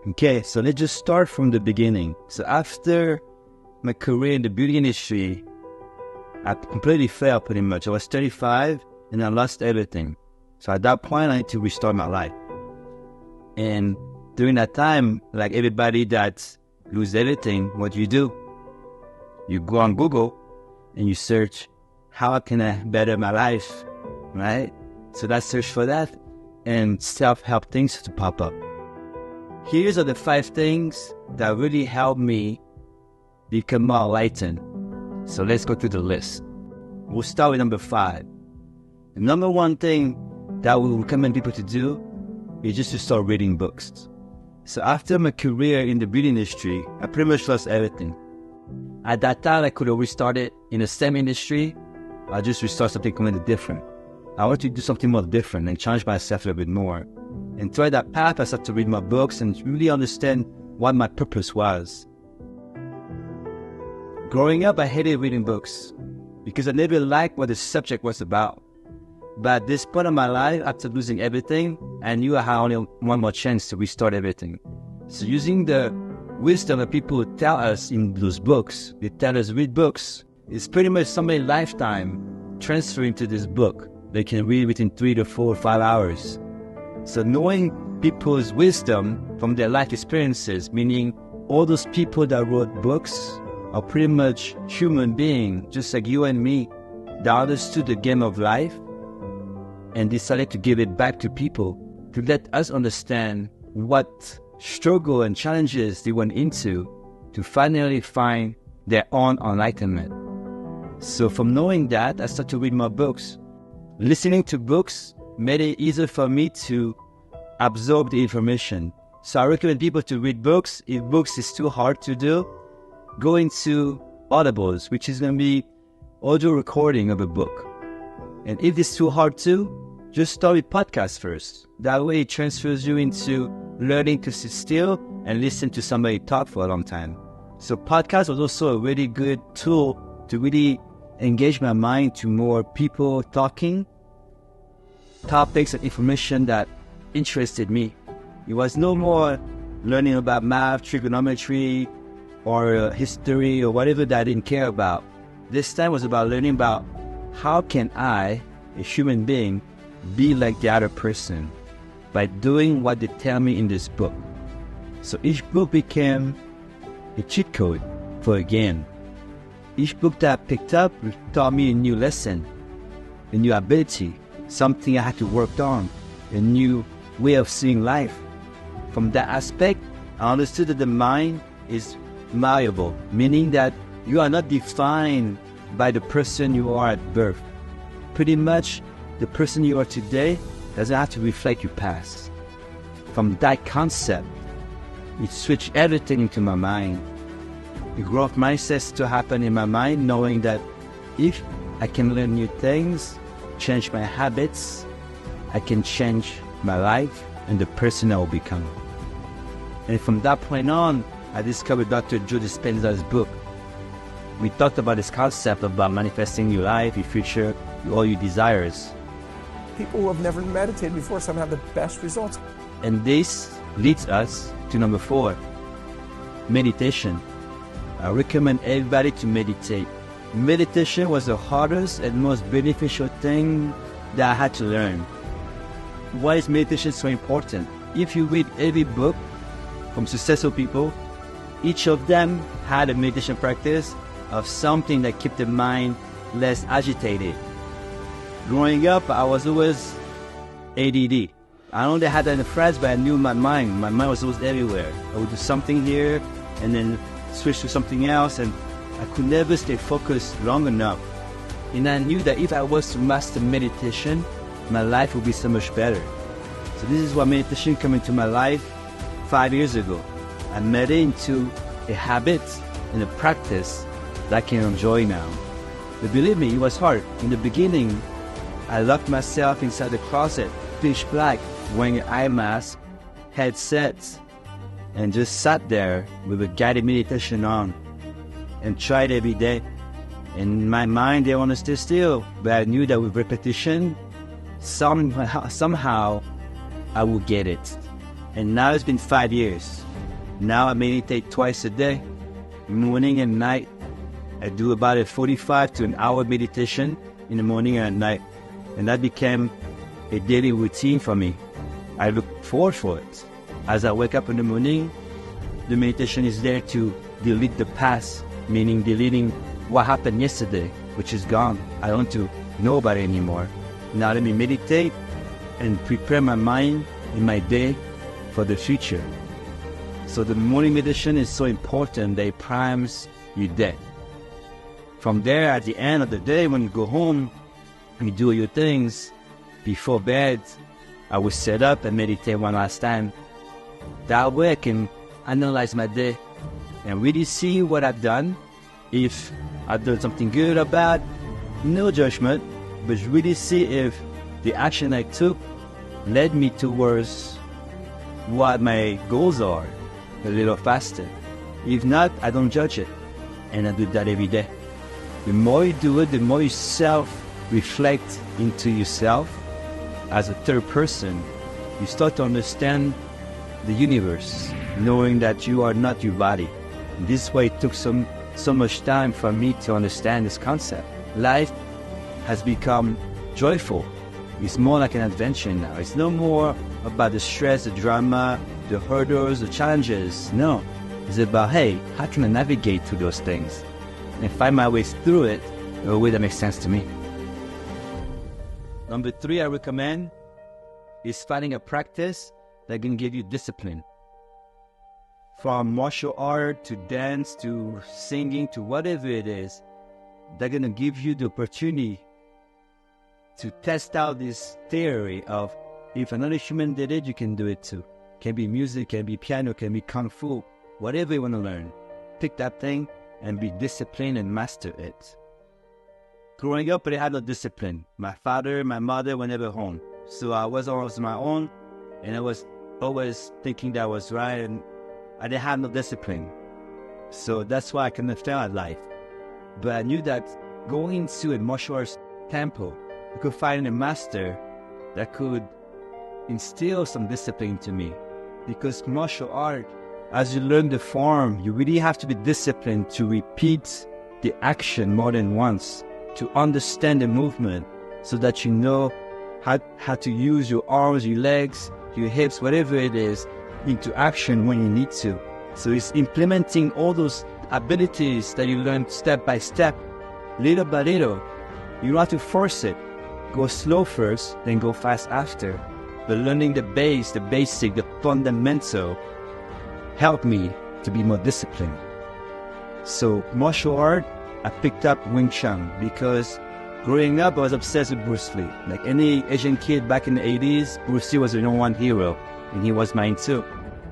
Okay, so let's just start from the beginning. So after my career in the beauty industry, I completely failed pretty much. I was 35 and I lost everything. So at that point, I had to restart my life. And during that time, like everybody that lose everything, what do? You go on Google and you search, how can I better my life, right? So that's search for that, and self-help things to pop up. Here's are the 5 things that really helped me become more enlightened. So let's go through the list. We'll start with number 5. The number 1 thing that we recommend people to do is just to start reading books. So after my career in the beauty industry, I pretty much lost everything. At that time, I could have restarted in the same industry. I just restart something completely different. I wanted to do something more different and challenge myself a little bit more. And through that path, I started to read more books and really understand what my purpose was. Growing up, I hated reading books because I never liked what the subject was about. But at this point of my life, after losing everything, I knew I had only one more chance to restart everything. So using the wisdom that people tell us in those books, they tell us read books, it's pretty much somebody's lifetime transferring to this book. They can read within 3 to 4 or 5 hours. So knowing people's wisdom from their life experiences, meaning all those people that wrote books are pretty much human beings, just like you and me, that understood the game of life and decided to give it back to people to let us understand what struggle and challenges they went into to finally find their own enlightenment. So from knowing that, I started to read more books. Listening to books made it easier for me to absorb the information. So I recommend people to read books. If books is too hard to do, go into Audibles, which is going to be audio recording of a book. And if it's too hard to, just start with podcasts first. That way it transfers you into learning to sit still and listen to somebody talk for a long time. So podcast was also a really good tool to really engage my mind to more people talking, topics and information that interested me. It was no more learning about math, trigonometry, or history, or whatever that I didn't care about. This time was about learning about how can I, a human being, be like the other person by doing what they tell me in this book. So each book became a cheat code for a game. Each book that I picked up taught me a new lesson, a new ability, something I had to work on, a new way of seeing life. From that aspect, I understood that the mind is malleable, meaning that you are not defined by the person you are at birth. Pretty much, the person you are today doesn't have to reflect your past. From that concept, it switched everything into my mind. The growth mindset to happen in my mind, knowing that if I can learn new things, change my habits, I can change my life and the person I will become. And from that point on, I discovered Dr. Joe Dispenza's book. We talked about this concept about manifesting your life, your future, all your desires. People who have never meditated before somehow have the best results. And this leads us to number 4, meditation. I recommend everybody to meditate. Meditation was the hardest and most beneficial thing that I had to learn. Why is meditation so important? If you read every book from successful people, each of them had a meditation practice of something that kept the mind less agitated. Growing up, I was always ADD. I only had that in France, but I knew my mind. My mind was always everywhere. I would do something here and then switch to something else, and I could never stay focused long enough. And I knew that if I was to master meditation, my life would be so much better. So this is why meditation came into my life 5 years ago. I made it into a habit and a practice that I can enjoy now. But believe me, it was hard. In the beginning, I locked myself inside the closet, pitch black, wearing an eye mask, headsets, and just sat there with a guided meditation on and tried every day. In my mind, they want to stay still, but I knew that with repetition, somehow I will get it. And now it's been 5 years. Now I meditate twice a day, morning and night. I do about a 45 to an hour meditation in the morning and at night. And that became a daily routine for me. I look forward for it. As I wake up in the morning, the meditation is there to delete the past, meaning deleting what happened yesterday, which is gone. I don't want to know about it anymore. Now let me meditate and prepare my mind and my day for the future. So the morning meditation is so important that it primes your day. From there, at the end of the day, when you go home, you do your things. Before bed, I will set up and meditate one last time. That way I can analyze my day and really see what I've done. If I've done something good or bad, no judgment, but really see if the action I took led me towards what my goals are a little faster. If not, I don't judge it, and I do that every day. The more you do it, the more you self-reflect into yourself as a third person. You start to understand the universe, knowing that you are not your body. This way it took so much time for me to understand this concept. Life has become joyful. It's more like an adventure now. It's no more about the stress, the drama, the hurdles, the challenges. No, it's about, hey, how can I navigate through those things and find my way through it in a way that makes sense to me. Number 3 I recommend is finding a practice that can give you discipline. From martial art to dance to singing to whatever it is, they're going to give you the opportunity to test out this theory of if another human did it, you can do it too. Can be music, can be piano, can be kung fu, whatever you want to learn. Pick that thing and be disciplined and master it. Growing up, I had no discipline. My father, my mother were never home. So I was always on my own, and I was always thinking that was right, and I didn't have no discipline. So that's why I couldn't fail at life. But I knew that going into a martial arts temple, I could find a master that could instill some discipline into me. Because martial art, as you learn the form, you really have to be disciplined to repeat the action more than once, to understand the movement so that you know how to use your arms, your legs, your hips, whatever it is, into action when you need to. So it's implementing all those abilities that you learn step by step, little by little. You don't have to force it. Go slow first, then go fast after. But learning the base, the basic, the fundamental helped me to be more disciplined. So martial art, I picked up Wing Chun because growing up I was obsessed with Bruce Lee. Like any Asian kid back in the 80s, Bruce Lee was the #1 hero, and he was mine too.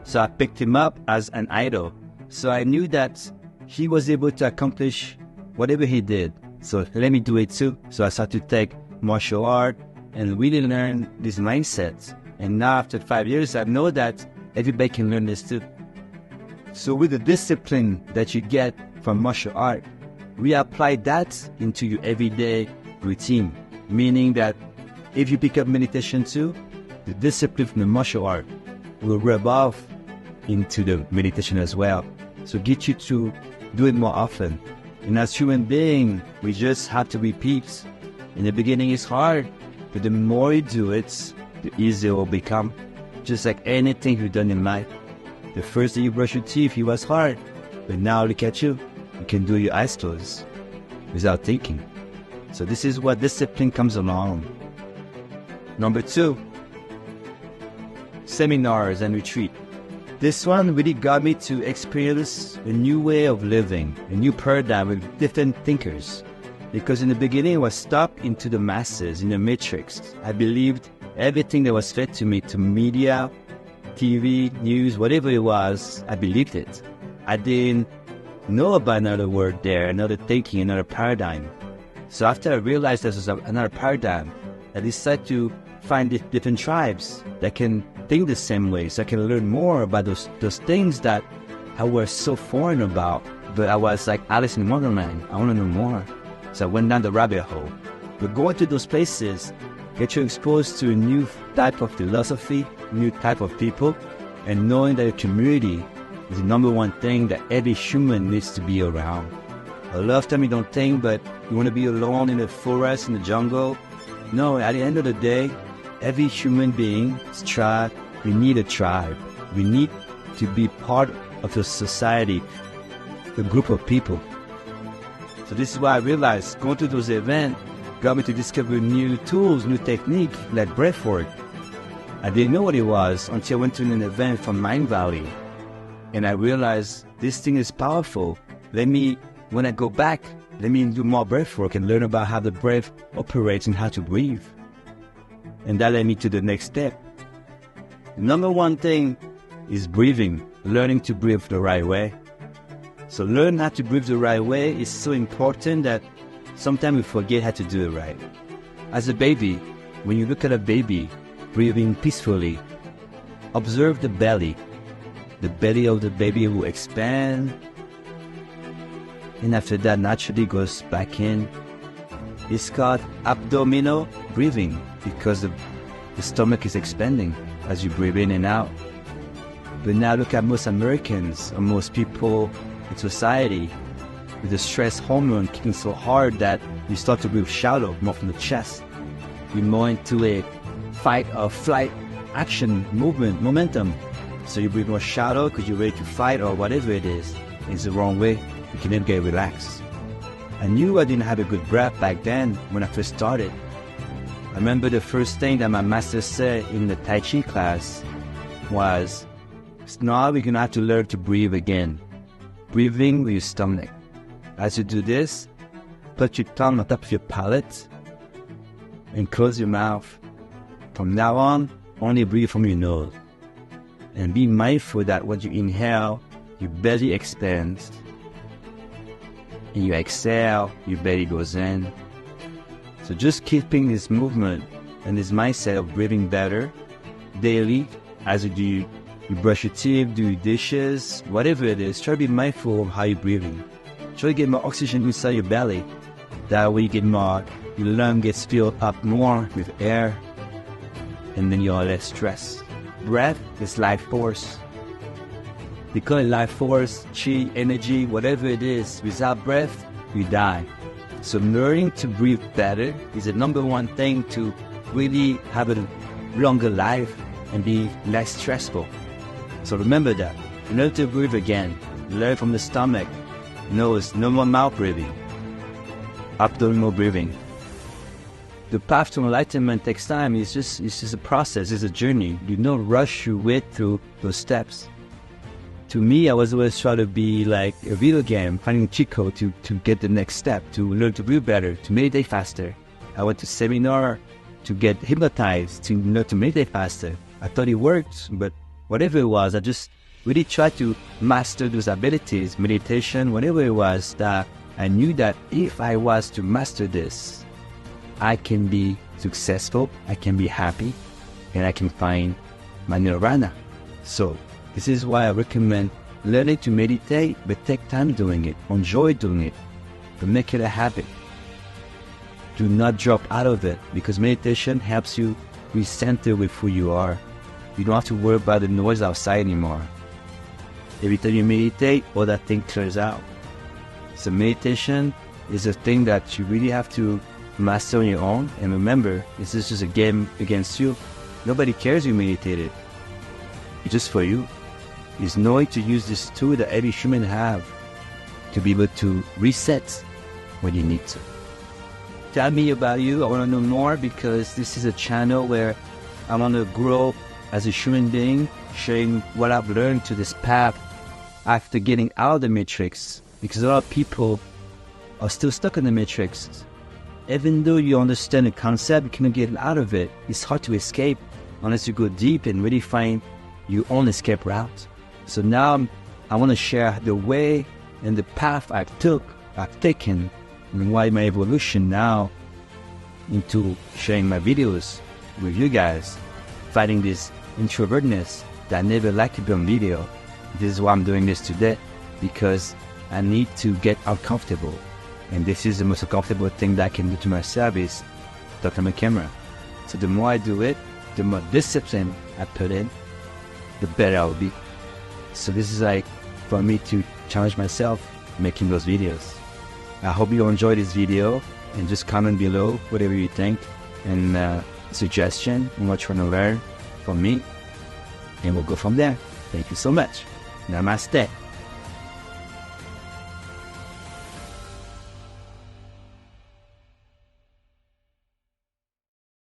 So I picked him up as an idol. So I knew that he was able to accomplish whatever he did. So let me do it too. So I started to take martial art and really learn this mindset. And now after 5 years, I know that everybody can learn this too. So with the discipline that you get from martial art, we apply that into your everyday routine. Meaning that if you pick up meditation too, the discipline from the martial art will rub off into the meditation as well. So get you to do it more often. And as human beings, we just have to repeat. In the beginning it's hard, but the more you do it, the easier it will become. Just like anything you've done in life. The first day you brush your teeth, it was hard. But now look at you. You can do your eyes closed without thinking. So this is what discipline comes along. Number 2, seminars and retreat. This one really got me to experience a new way of living, a new paradigm with different thinkers. Because in the beginning I was stuck into the masses, in the matrix. I believed everything that was fed to me, to media, TV, news, whatever it was, I believed it. I didn't know about another word there, another thinking, another paradigm. So after I realized there was another paradigm, I decided to find different tribes that can think the same way, so I can learn more about those things that I was so foreign about. But I was like Alice in Wonderland. I want to know more. So I went down the rabbit hole. But going to those places, get you exposed to a new type of philosophy, new type of people, and knowing that your community is the number one thing that every human needs to be around. A lot of time you don't think, but you want to be alone in the forest, in the jungle. No, at the end of the day, every human being is a tribe. We need a tribe. We need to be part of a society, a group of people. So this is why I realized going to those events got me to discover new tools, new techniques like breathwork. I didn't know what it was until I went to an event from Mind Valley. And I realized this thing is powerful. When I go back, let me do more breathwork and learn about how the breath operates and how to breathe. And that led me to the next step. The number one thing is breathing, learning to breathe the right way. So learn how to breathe the right way is so important that sometimes we forget how to do it right. As a baby, when you look at a baby breathing peacefully, observe the belly. The belly of the baby will expand, and after that naturally goes back in. It's called abdominal breathing because the stomach is expanding as you breathe in and out. But now look at most Americans or most people in society with the stress hormone kicking so hard that you start to breathe shallow, more from the chest. You're more into a fight or flight action movement, momentum. So you breathe more shallow because you're ready to fight or whatever it is. It's the wrong way. You can never get relaxed. I knew I didn't have a good breath back then when I first started. I remember the first thing that my master said in the Tai Chi class was, now we're going to have to learn to breathe again. Breathing with your stomach. As you do this, put your tongue on top of your palate and close your mouth. From now on, only breathe from your nose. And be mindful that when you inhale, your belly expands. And you exhale, your belly goes in. So just keeping this movement and this mindset of breathing better daily as you do, you brush your teeth, do your dishes, whatever it is, try to be mindful of how you're breathing. Try to get more oxygen inside your belly. That way you get more, your lung gets filled up more with air, and then you're less stressed. Breath is life force. They call it life force, chi, energy, whatever it is. Without breath, you die. So learning to breathe better is the number one thing to really have a longer life and be less stressful. So remember that. Learn to breathe again. Learn from the stomach. Nose, no more mouth breathing. Abdominal breathing. The path to enlightenment takes time. It's just a process. It's a journey. You don't rush your way through those steps. To me, I was always trying to be like a video game, finding cheat code to get the next step, to learn to breathe better, to meditate faster. I went to seminar to get hypnotized, to learn to meditate faster. I thought it worked, but whatever it was, I just really tried to master those abilities, meditation, whatever it was, that I knew that if I was to master this, I can be successful, I can be happy, and I can find my nirvana. So this is why I recommend learning to meditate, but take time doing it, enjoy doing it, but make it a habit. Do not drop out of it, because meditation helps you recenter with who you are. You don't have to worry about the noise outside anymore. Every time you meditate, all that thing clears out. So meditation is a thing that you really have to master on your own. And remember, this is just a game against you. Nobody cares you meditated. It's just for you. It's knowing to use this tool that every human have to be able to reset when you need to. Tell me about you. I want to know more, because this is a channel where I want to grow as a human being, sharing what I've learned to this path after getting out of the matrix. Because a lot of people are still stuck in the matrix. Even though you understand the concept, you cannot get out of it. It's hard to escape unless you go deep and really find your own escape route. So now I want to share the way and the path I've taken, and why my evolution now into sharing my videos with you guys, fighting this introvertness that I never liked to be on video. This is why I'm doing this today, because I need to get uncomfortable. And this is the most uncomfortable thing that I can do to myself, is talk on my camera. So the more I do it, the more discipline I put in, the better I'll be. So this is like for me to challenge myself making those videos. I hope you enjoyed this video, and just comment below whatever you think and suggestion on what you want to learn from me, and we'll go from there. Thank you so much. Namaste.